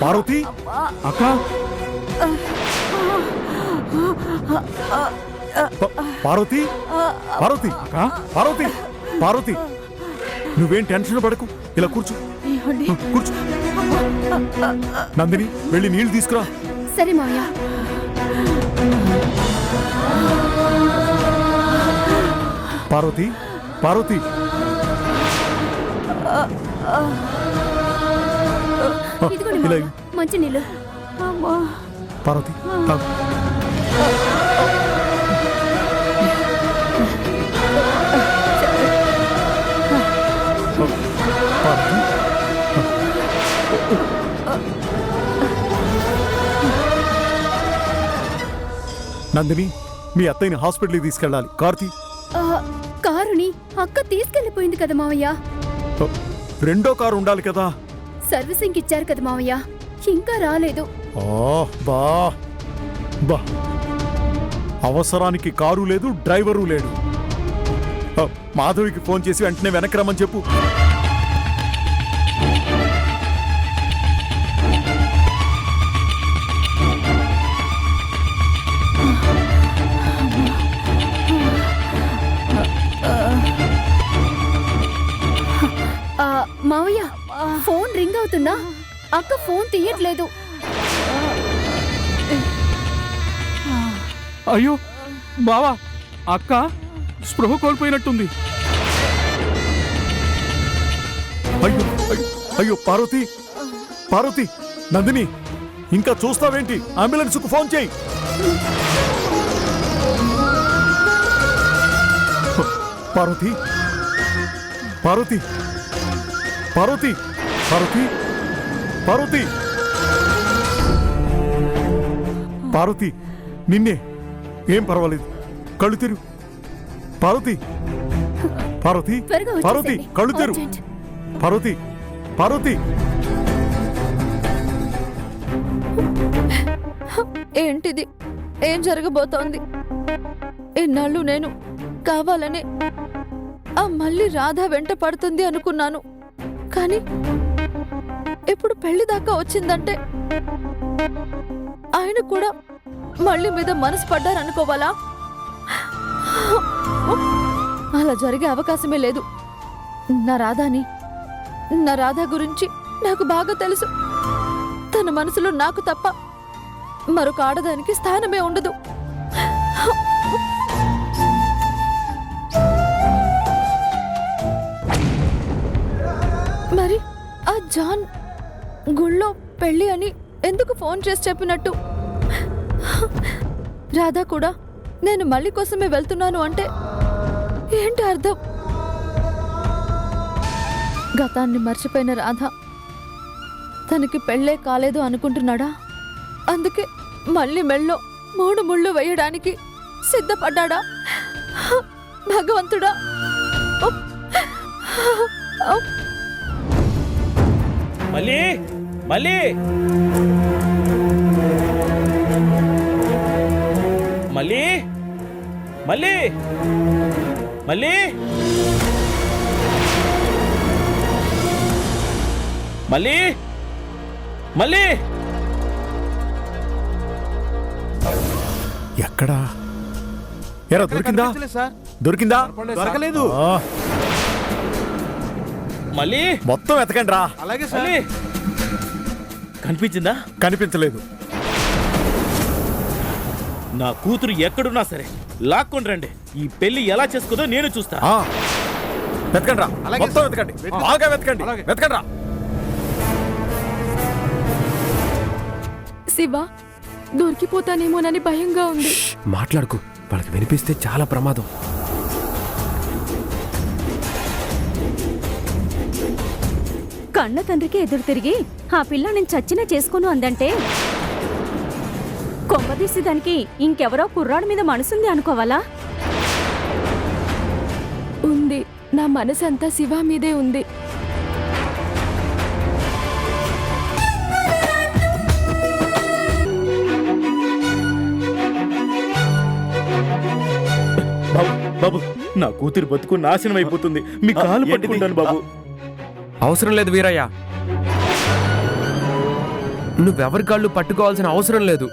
పార్వతి, అక్క పార్వతి, పార్వతి, పార్వతి, పార్వతి, నువ్వేం టెన్షన్ పడకు, ఇలా కూర్చో, కూర్చో. నందిని, వెళ్ళి నీళ్లు తీసుకురా. సరే మావయ్య. పార్వతి, పార్వతి, ఇదిగోండి ఇలా మావయ్య, మంచి నీళ్ళు. పార్వతి, తాగు. పార్వతి, నందిని, మీ అత్తయ్యని హాస్పిటల్కి తీసుకెళ్ళాలి. కార్తీ, కారుని అక్క తీసుకెళ్లిపోయింది కదా మావయ్య. రెండో కారు ఉండాలి కదా. సర్వీసింగ్ ఇచ్చారు కదా మావయ్య, ఇంకా రాలేదు. బా బా, అవసరానికి కారు లేదు, డ్రైవరు లేడు. మాధవికి ఫోన్ చేసి వెంటనే వెనక్కి రమ్మని చెప్పు. మావయ్య, ఫోన్ రింగ్ అవుతున్నా అక్క ఫోన్ తీయట్లేదు. అయ్యో బావా, అక్క స్పృహ కోల్పోయినట్టుంది. అయ్యో అయ్యో, పార్వతి, పార్వతి, నందిని, ఇంకా చూస్తావేంటి? అంబులెన్స్ కు ఫోన్ చేయి. పార్వతి, పార్వతి, పార్వతి, పార్వతి, పార్వతి, పార్వతి, నిన్నే. ఏం పర్వాలేదు, కళ్ళు తెరు. పార్వతి, పార్వతి, త్వరగా పార్వతి, వచ్చేసేయండి. కళ్ళు తెరు. అర్జెంట్. పార్వతి, పార్వతి. ఏంటిది? ఏం జరగబోతోంది? ఇన్నాళ్ళు నేను కావాలనే ఆ మళ్ళీ రాధ వెంట పడుతుంది అనుకున్నాను. కానీ ఇప్పుడు పెళ్లి దాకా వచ్చిందంటే ఆయన కూడా మళ్ళీ మీద మనసు పడ్డారనుకోవాలా? అలా జరిగే అవకాశమే లేదు. నా రాధా గురించి నాకు బాగా తెలుసు. తన మనసులో నాకు తప్ప మరొక ఆడదానికి స్థానమే ఉండదు. మరి ఆ జాన్ గుళ్ళో పెళ్లి అని ఎందుకు ఫోన్ చేసి చెప్పినట్టు? రాధా కూడా నేను మళ్ళీ కోసమే వెళ్తున్నాను అంటే ఏంటి అర్థం? గతాన్ని మర్చిపోయిన రాధ తనకి పెళ్ళే కాలేదు అనుకుంటున్నాడా? అందుకే మళ్ళీ మెళ్ళో 3 ముళ్ళు వేయడానికి సిద్ధపడ్డాడా? భగవంతుడా! మళ్ళీ మళ్ళీ మళ్ళీ మళ్ళీ మళ్ళీ మళ్ళీ మళ్ళీ ఎక్కడా ఎరా దొరికిందా దొరికిందా దొరకలేదు. ఆ, మళ్ళీ మొత్తం వెతకండి రా. అలాగే సార్. కనిపించిందా? కనిపించలేదు. నా కూతురు ఎక్కడున్నా సరే లాక్కొని రండి. ఈ పెళ్లి ఎలా చేసుకోదో నేను చూస్తా. ఆ, వెతకండి రా. అలాగే మొత్తం సార్. వెతకండి, బాగా వెతకండి, అలాగే. వెతకండి రా. శివ దొరికిపోతానేమోనని భయంగా ఉంది. మాట్లాడుకు, వాళ్ళకి వినిపిస్తే చాలా ప్రమాదం. కన్న తండ్రికి ఎదురు తిరిగి ఆ పిల్ల నేను చచ్చినా చేసుకోను అందంటే కొంపదీసి దానికి ఇంకెవరో కుర్రాడి మీద మనసుంది అనుకోవాలా? ఉంది, నా మనసంతా శివ మీదే ఉంది. బాబు బాబు, నా కూతురు బతుకు నాశనం అయిపోతుంది. మీ కాలు ఏంటిది? పట్టుకుంటాను బాబు. అవసరం లేదు వీరయ్య, నువ్వెవరి కాళ్ళు పట్టుకోవాల్సిన అవసరం లేదు.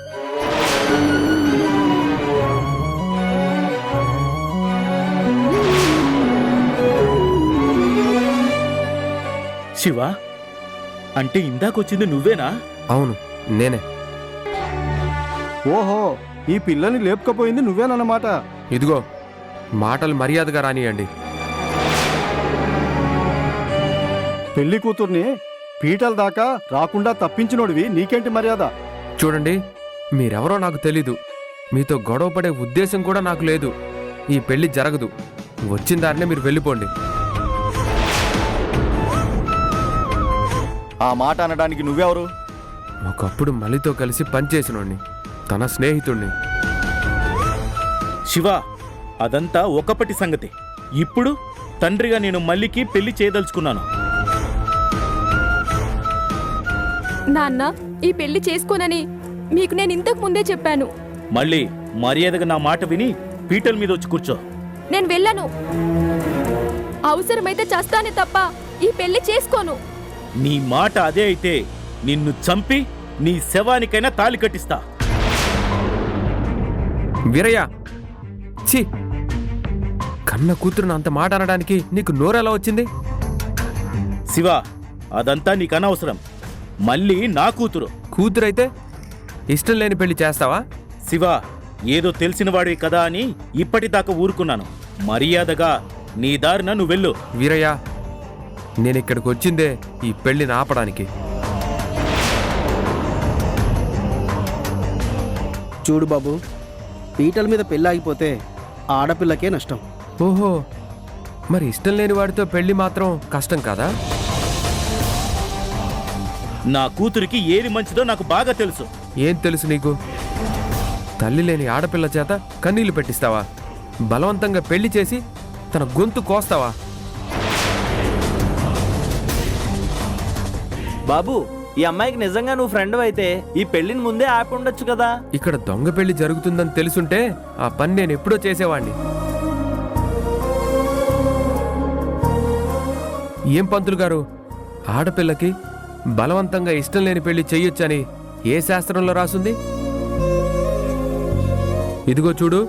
శివ, అంటే ఇందాకొచ్చింది నువ్వేనా? అవును, నేనే. ఓహో, ఈ పిల్లని లేపుకపోయింది నువ్వేనన్నమాట. ఇదిగో, మాటలు మర్యాదగా రానియండి. పెళ్లి కూతుర్ని పీటల దాకా రాకుండా తప్పించినోడివి, నీకేంటి మర్యాద? చూడండి, మీరెవరో నాకు తెలీదు, మీతో గొడవ పడే ఉద్దేశం కూడా నాకు లేదు. ఈ పెళ్లి జరగదు. వచ్చిన దారినే మీరు వెళ్ళిపోండి. ఆ మాట అనడానికి నువ్వెవరు? ఒకప్పుడు మలితో కలిసి పనిచేసినోడిని, తన స్నేహితుణ్ణి. శివ, అదంతా ఒకప్పటి సంగతి. ఇప్పుడు తండ్రిగా నేను మల్లికి పెళ్లి చేయదలుచుకున్నాను. నాన్న, ఈ పెళ్లి చేసుకోనని మీకు నేను ఇంతకు ముందే చెప్పాను. మళ్ళీ మర్యాదగా నా మాట విని పీటల మీద వచ్చి కూర్చో. నేను వెళ్ళను. అవసరమైతే చస్తానే తప్ప ఈ పెళ్లి చేసుకోను. నీ మాట అదే అయితే నిన్ను చంపి నీ శవానికైనా తాళి కట్టిస్తా. వీరయ్య, ఛీ! కన్న కూతురుని అంత మాట అనడానికి నీకు నోరెలా వచ్చింది? శివ, అదంతా నీకు అనవసరం. మళ్ళీ నా కూతురు. కూతురైతే ఇష్టం లేని పెళ్లి చేస్తావా? శివ, ఏదో తెలిసిన వాడివి కదా అని ఇప్పటిదాకా ఊరుకున్నాను. మర్యాదగా నీ దారిన నువ్వు వెళ్ళు. వీరయ్య, నేనిక్కడికి వచ్చిందే ఈ పెళ్లిని ఆపడానికి. చూడు బాబు, పీటల మీద పెళ్ళి ఆగిపోతే ఆడపిల్లకే నష్టం. ఓహో, మరి ఇష్టం లేని వాడితో పెళ్లి మాత్రం కష్టం కాదా? నా కూతురికి ఏది మంచిదో నాకు బాగా తెలుసు. ఏం తెలుసు నీకు? తల్లి లేని ఆడపిల్ల చేత కన్నీళ్లు పెట్టిస్తావా? బలవంతంగా పెళ్లి చేసి తన గొంతు కోస్తావా? బాబు, ఈ అమ్మాయికి నిజంగా నువ్వు ఫ్రెండ్ అయితే ఈ పెళ్లిని ముందే ఆపి ఉండొచ్చు కదా. ఇక్కడ దొంగ పెళ్లి జరుగుతుందని తెలుసుంటే ఆ పని నేను ఎప్పుడో చేసేవాణ్ణి. ఏం పంతులు గారు, ఆడపిల్లకి బలవంతంగా ఇష్టం లేని పెళ్లి చెయ్యొచ్చని ఏ శాస్త్రంలో రాసుంది? ఇదిగో చూడు,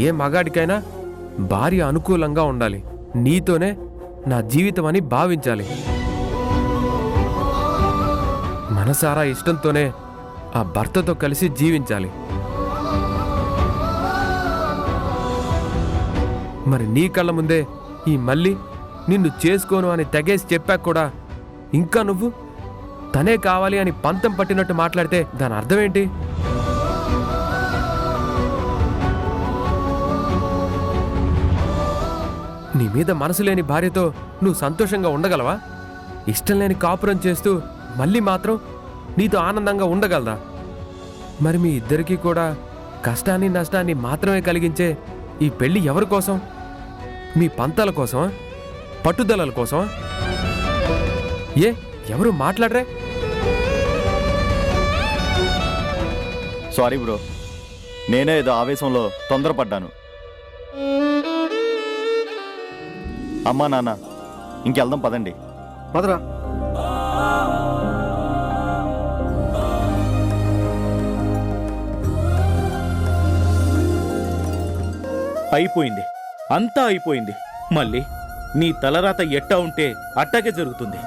ఏ మగాడికైనా భార్య అనుకూలంగా ఉండాలి, నీతోనే నా జీవితం అని భావించాలి. మనసారా ఇష్టంతోనే ఆ భర్తతో కలిసి జీవించాలి. మరి నీ కళ్ళ ముందే ఈ మళ్ళీ నిన్ను చేసుకోను అని తెగేసి చెప్పాక కూడా ఇంకా నువ్వు తనే కావాలి అని పంతం పట్టినట్టు మాట్లాడితే దాని అర్థం ఏంటి? నీ మీద మనసు లేని భార్యతో నువ్వు సంతోషంగా ఉండగలవా? ఇష్టం లేని కాపురం చేస్తూ మళ్ళీ మాత్రం నీతో ఆనందంగా ఉండగలదా? మరి మీ ఇద్దరికీ కూడా కష్టాన్ని నష్టాన్ని మాత్రమే కలిగించే ఈ పెళ్లి ఎవరి కోసం? మీ పంతాల కోసమా? పట్టుదలల కోసమా? ఏ ఎవరు మాట్లాడరే? సారీ బ్రో, నేనే ఏదో ఆవేశంలో తొందరపడ్డాను. అమ్మా నాన్న, ఇంకెళ్దాం పదండి. పదరా. అయిపోయింది, అంతా అయిపోయింది. మళ్ళీ నీ తలరాత ఎట్టా ఉంటే అట్టాగే జరుగుతుంది.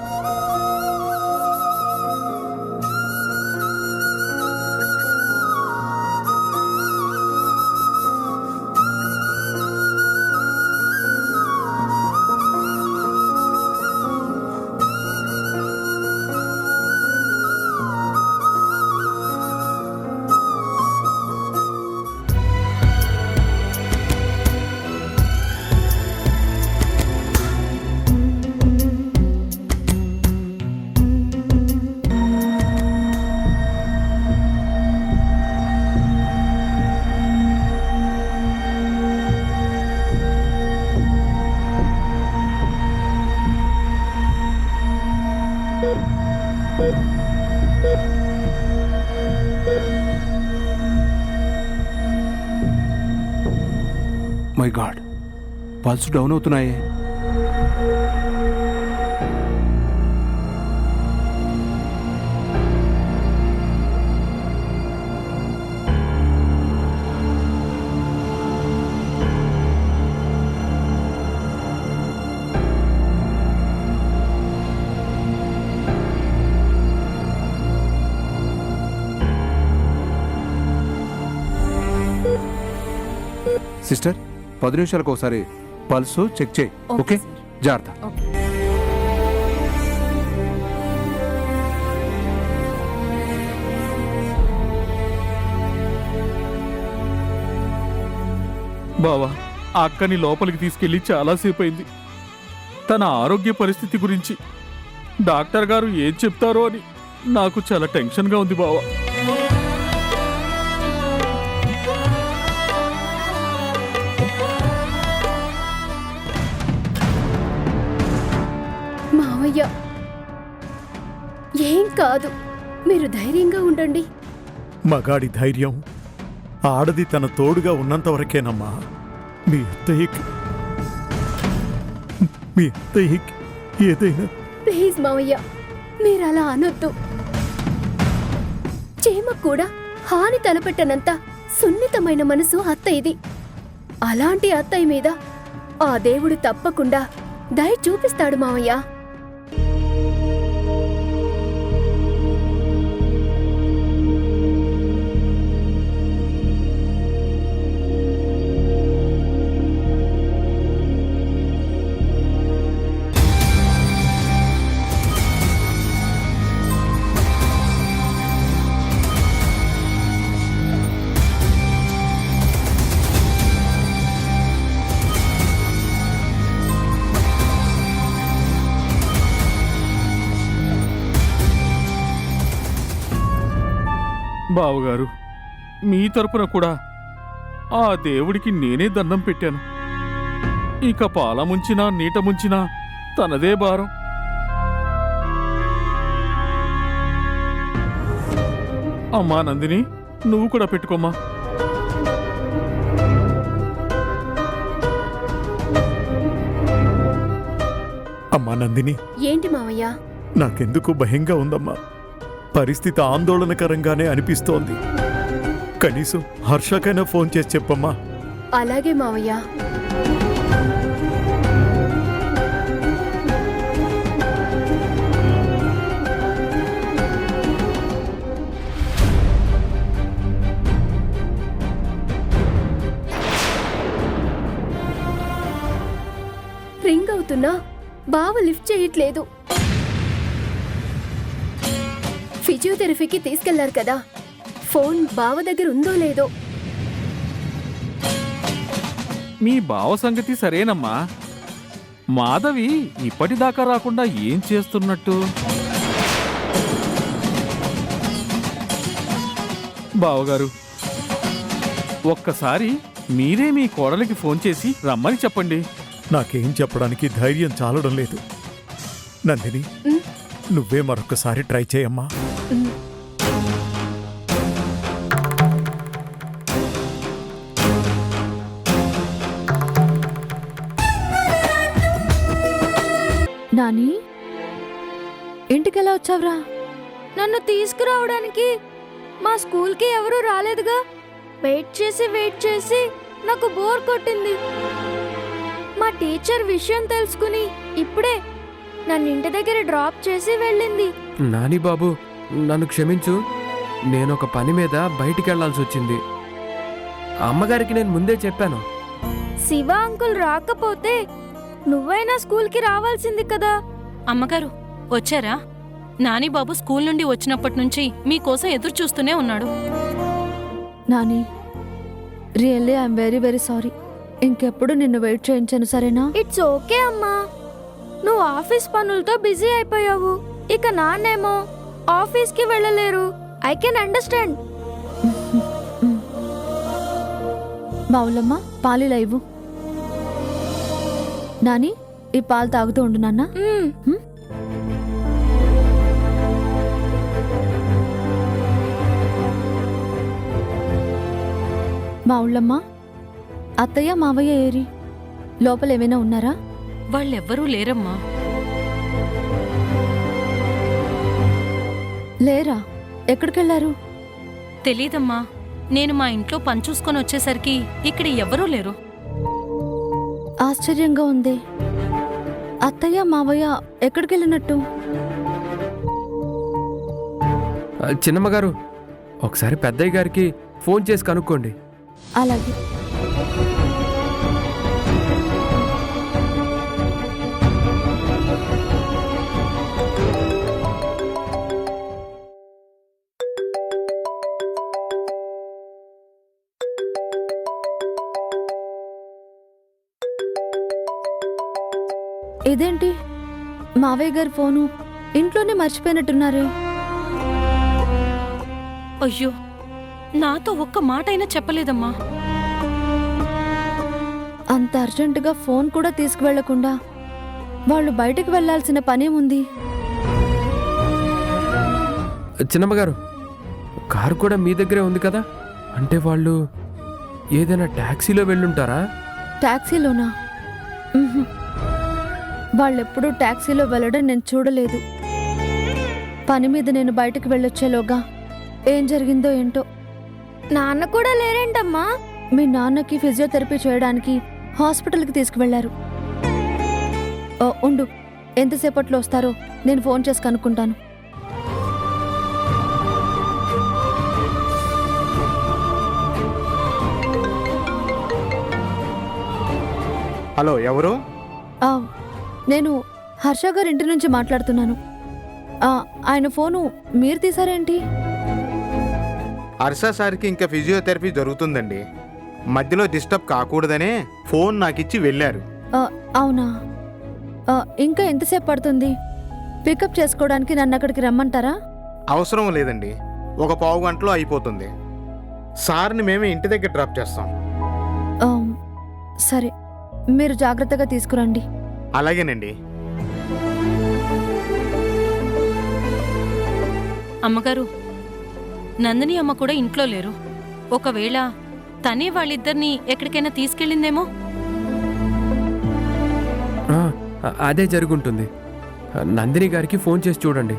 మై గాడ్, పల్స్ డౌన్ అవుతున్నాయే. సిస్టర్, 10 నిమిషాలకు ఒకసారి పల్స్ చెక్ చేయి. ఓకే, జాగ్రత్త. బావా, ఆ అక్కని లోపలికి తీసుకెళ్లి చాలాసేపు అయింది. తన ఆరోగ్య పరిస్థితి గురించి డాక్టర్ గారు ఏం చెప్తారో అని నాకు చాలా టెన్షన్గా ఉంది బావా. మావయ్య, ఏం కాదు, మీరు ధైర్యంగా ఉండండి. మగాడి ధైర్యం ఆడది తన తోడుగా ఉన్నంత వరకేనమ్మా. మీ అత్తయ్యకి ఏదైనా. ప్లీజ్ మావయ్య, మీరు అలా అనొద్దు. చేమ కూడా హాని తలపెట్టనంత సున్నితమైన మనసు అత్తయ్యది. అలాంటి అత్తయ్య మీద ఆ దేవుడు తప్పకుండా దయ చూపిస్తాడు మావయ్య. బావగారు, మీ తరపున కూడా ఆ దేవుడికి నేనే దండం పెట్టాను. ఇక పాల ముంచినా నీట ముంచినా తనదే భారం. అమ్మా నందిని, నువ్వు కూడా పెట్టుకోమ్మా. అమ్మా నందిని, ఏంటి మావయ్య? నాకెందుకు భయంగా ఉందమ్మా. పరిస్థితి ఆందోళనకరంగానే అనిపిస్తోంది. కనీసం హర్షకైనా ఫోన్ చేసి చెప్పమ్మా. అలాగే మావయ్య. రింగ్ అవుతున్నా బావ లిఫ్ట్ చేయట్లేదు. ఫిజియోథెరపీకి తీసుకెళ్లారు కదా, ఫోన్ బావ దగ్గర ఉందో లేదో. మీ బావ సంగతి సరేనమ్మా. మాధవి ఇప్పటిదాకా రాకుండా ఏం చేస్తున్నట్టు? బావగారు, ఒక్కసారి మీరే మీ కోడలికి ఫోన్ చేసి రమ్మని చెప్పండి. నాకేం చెప్పడానికి ధైర్యం చాలడం లేదు. నందిని, నువ్వే మరొకసారి ట్రై చేయమ్మా. నాని, ఇంటికెలా వచ్చావురా? నన్ను తీసుకురావడానికి మా స్కూల్కి ఎవరూ రాలేదుగా. వెయిట్ చేసి నాకు బోర్ కొట్టింది. మా టీచర్ విషయం తెలుసుకుని ఇప్పుడే నన్ను ఇంటి దగ్గర డ్రాప్ చేసి వెళ్ళింది. నాని బాబు, నన్ను క్షమించు. నేను ఒక పని మీద బయటికి వెళ్లాల్సి వచ్చింది. అమ్మగారికి నేను ముందే చెప్పాను. శివ అంకుల్ రాకపోతే నువ్వైనా స్కూల్కి రావాల్సింది కదా. అమ్మగారు వచ్చారా? నాని బాబు స్కూల్ నుండి వచ్చినప్పటి నుంచి మీకోసం ఎదురు చూస్తూనే ఉన్నాడు. Nani, really I'm very very sorry. ఇంకెప్పుడు నిన్ను వెయిట్ చేయించను, సరేనా? ఇట్స్ ఓకే అమ్మా. నువ్వు ఆఫీస్ పనులతో బిజీ అయిపోయావు. ఇక నాన్నేమో ఆఫీస్కి వెళ్ళలేరు. I can understand. బావులమ్మ, పాలు ఇవ్వు. నాని, ఈ పాలు తాగుతూ ఉండు నాన్న. మా ఊళ్ళమ్మ, అత్తయ్య మావయ్య ఏరి? లోపల ఏమైనా ఉన్నారా? వాళ్ళెవ్వరూ లేరమ్మా. లేరా? ఎక్కడికెళ్లారు? తెలీదమ్మా. నేను మా ఇంట్లో పని చూసుకొని వచ్చేసరికి ఇక్కడ ఎవ్వరూ లేరు. ఆశ్చర్యంగా ఉంది. అత్తయ్య మావయ్య ఎక్కడికెళ్ళినట్టు? చిన్నమ్మగారు, ఒకసారి పెద్దయ్య గారికి ఫోన్ చేసి కనుక్కోండి. అలాగే. ఇదేంటి, మావయ్య గారి ఫోను ఇంట్లోనే మర్చిపోయినట్టున్నారే. అయ్యో, నాతో ఒక్క మాట అయినా చెప్పలేదమ్మా. అంత అర్జెంటుగా ఫోన్ కూడా తీసుకువెళ్లకుండా వాళ్ళు బయటకు వెళ్లాల్సిన పనేముంది? చిన్నమ్మగారు, కారు కూడా మీ దగ్గరే ఉంది కదా? అంటే వాళ్ళు ఏదైనా ట్యాక్సీలో వెళ్ళుంటారా? టాక్సీలోనా? వాళ్ళెప్పుడూ టాక్సీలో వెళ్ళడం నేను చూడలేదు. పని మీద నేను బయటకు వెళ్ళొచ్చేలోగా ఏం జరిగిందో ఏంటో. నాన్న కూడా లేరేంటమ్మా? మీ నాన్నకి ఫిజియోథెరపీ చేయడానికి హాస్పిటల్కి తీసుకువెళ్లారు. ఉండు, ఎంతసేపట్లో వస్తారో నేను ఫోన్ చేసి కనుక్కుంటాను. హలో, ఎవరు? నేను హర్ష గారి ఇంటి నుంచి మాట్లాడుతున్నాను. ఆయన ఫోను మీరు తీసారేంటి? హర్ష సార్కి ఇంకా ఫిజియోథెరపీ జరుగుతుందండి. మధ్యలో డిస్టర్బ్ కాకూడదనే ఫోన్ నాకిచ్చి వెళ్ళారు. అవునా? ఇంకా ఎంతసేపు పడుతుంది? పికప్ చేసుకోవడానికి నన్ను అక్కడికి రమ్మంటారా? అవసరం లేదండి, ఒక పావు గంటలో అయిపోతుంది. సార్ని మేమే ఇంటి దగ్గర డ్రాప్ చేస్తాం. సరే, మీరు జాగ్రత్తగా తీసుకురండి. అలాగేనండి. అమ్మగారు, నందిని అమ్మ కూడా ఇంట్లో లేరు. ఒకవేళ తనే వాళ్ళిద్దరినీ ఎక్కడికైనా తీసుకెళ్ళిందేమో. అదే జరుగుంటుంది. నందిని గారికి ఫోన్ చేసి చూడండి.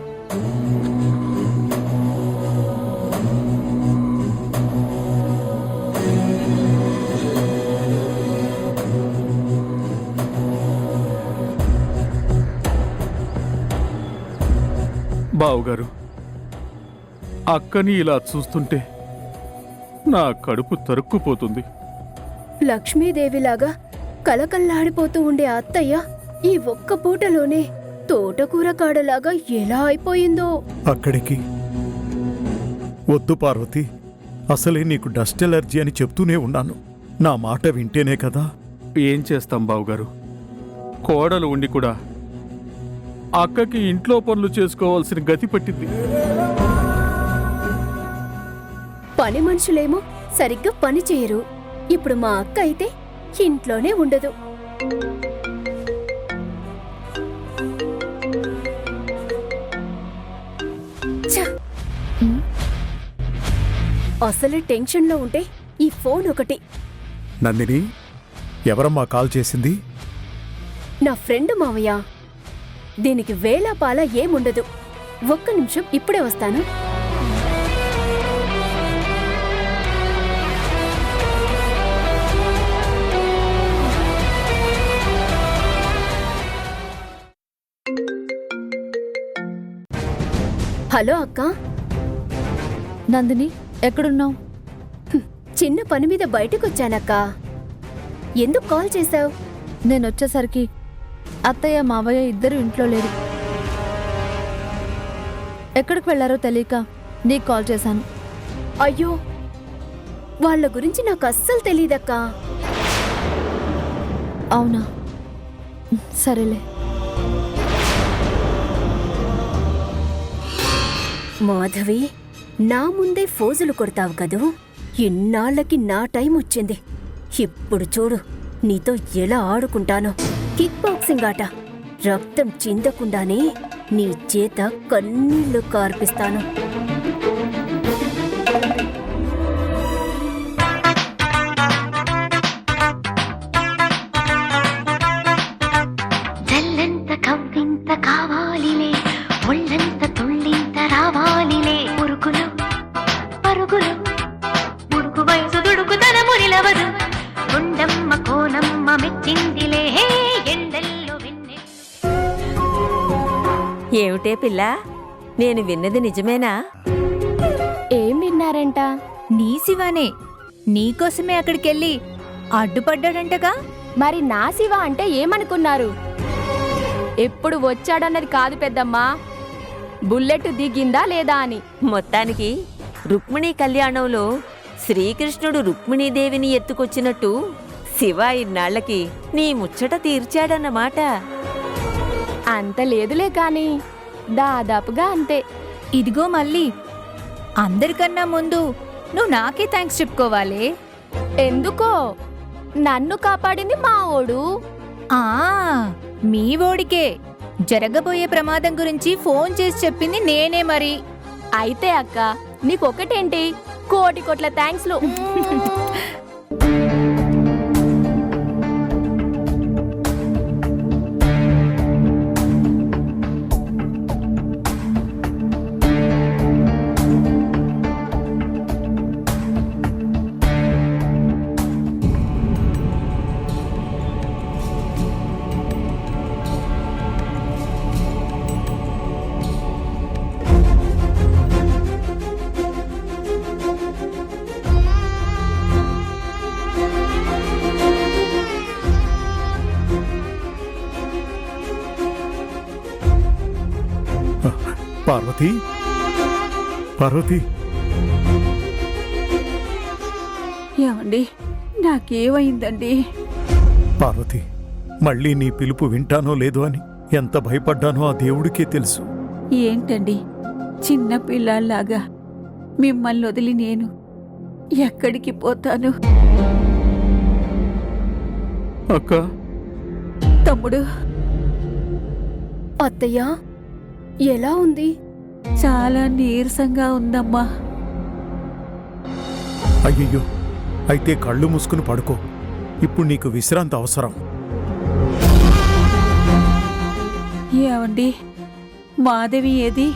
బావుగారు, అక్కని ఇలా చూస్తుంటే నా కడుపు తరుక్కుపోతుంది. లక్ష్మీదేవిలాగా కలకల్లాడిపోతూ ఉండే అత్తయ్య ఈ ఒక్క పూటలోనే తోటకూర కాడలాగా ఎలా అయిపోయిందో. అక్కడికి వద్దు పార్వతి, అసలే నీకు డస్ట్ ఎలర్జీ అని చెప్తూనే ఉన్నాను. నా మాట వింటేనే కదా. ఏం చేస్తాం బావుగారు, కోడలు ఉండి కూడా అక్కకి ఇంట్లో పనులు చేసుకోవాల్సిన గతి పట్టింది. పని మనుషులేమో సరిగ్గా పని చేయరు. ఇప్పుడు మా అక్క అయితే ఇంట్లోనే ఉండదు. అసలు టెన్షన్లో ఉంటే ఈ ఫోన్ ఒకటి. నందిని, ఎవరమ్మా కాల్ చేసింది? నా ఫ్రెండ్ మావయ్య. దీనికి వేళాపాల ఏముండదు. ఒక్క నిమిషం, ఇప్పుడే వస్తాను. హలో అక్క. నందిని ఎక్కడున్నావు? చిన్న పని మీద బయటకొచ్చానక్క. ఎందుకు కాల్ చేశావు? నేను వచ్చేసరికి అత్తయ్య మావయ్య ఇద్దరు ఇంట్లో లేరు. ఎక్కడికి వెళ్లారో తెలియక నీకు కాల్ చేశాను. అయ్యో, వాళ్ళ గురించి నాకు అస్సలు తెలీదక్కా. అవునా, సరేలే. మాధవి, నా ముందే ఫోజులు కొడతావు కదూ. ఇన్నాళ్ళకి నా టైం వచ్చింది. ఇప్పుడు చూడు నీతో ఎలా ఆడుకుంటానో. కిక్ బాక్సింగ్ ఆట. రక్తం చిందకుండానే నీ చేత కన్నీళ్లు కార్పిస్తాను. జల్లంత కవ్వింత కావాలిలే, ఒళ్ళంత తుళ్ళింత రావాలిలే. ఉరుకులు పరుగులు, ఉడుకు వయసు దుడుకుతనము నిలవదు. కొండమ్మ కోనమ్మ మెచ్చిందిలే, ఎండల్లో వెన్నె. ఏమిటే పిల్ల, నేను విన్నది నిజమేనా? ఏం విన్నారంట? నీ శివానే నీకోసమే అక్కడికెళ్ళి అడ్డుపడ్డాడంటగా. మరి నా శివ అంటే ఏమనుకున్నారు? ఎప్పుడు వచ్చాడన్నది కాదు పెద్దమ్మా, బుల్లెట్ దిగిందా లేదా అని. మొత్తానికి రుక్మిణీ కళ్యాణంలో శ్రీకృష్ణుడు రుక్మిణీదేవిని ఎత్తుకొచ్చినట్టు శివ ఇన్నాళ్లకి నీ ముచ్చట తీర్చాడన్నమాట. అంత లేదులే కాని దాదాపుగా అంతే. ఇదిగో మళ్ళీ అందరికన్నా ముందు నువ్వు నాకే థ్యాంక్స్ చెప్పుకోవాలి. ఎందుకో? నన్ను కాపాడింది మా ఓడు. ఆ మీ ఓడికే జరగబోయే ప్రమాదం గురించి ఫోన్ చేసి చెప్పింది నేనే మరి. అయితే అక్క, నీకొకటేంటి కోటి కోట్ల థ్యాంక్స్లు. పార్వతి, పార్వతి, ఏమండి, నాకేమైందండి? పార్వతి, మళ్ళీ నీ పిలుపు వింటానో లేదో అని ఎంత భయపడ్డానో ఆ దేవుడికే తెలుసు. ఏంటండి చిన్న పిల్లల్లాగా మిమ్మల్ని వదిలి నేను ఎక్కడికి పోతాను? అక్క, తమ్ముడు, అత్తయ్య ఎలా ఉంది? చాలా నీరసంగా ఉందమ్మా. అయ్యయ్యో, అయితే కళ్ళు మూసుకుని పడుకో. ఇప్పుడు నీకు విశ్రాంతి అవసరం. ఏమండి, మాధవి ఏది?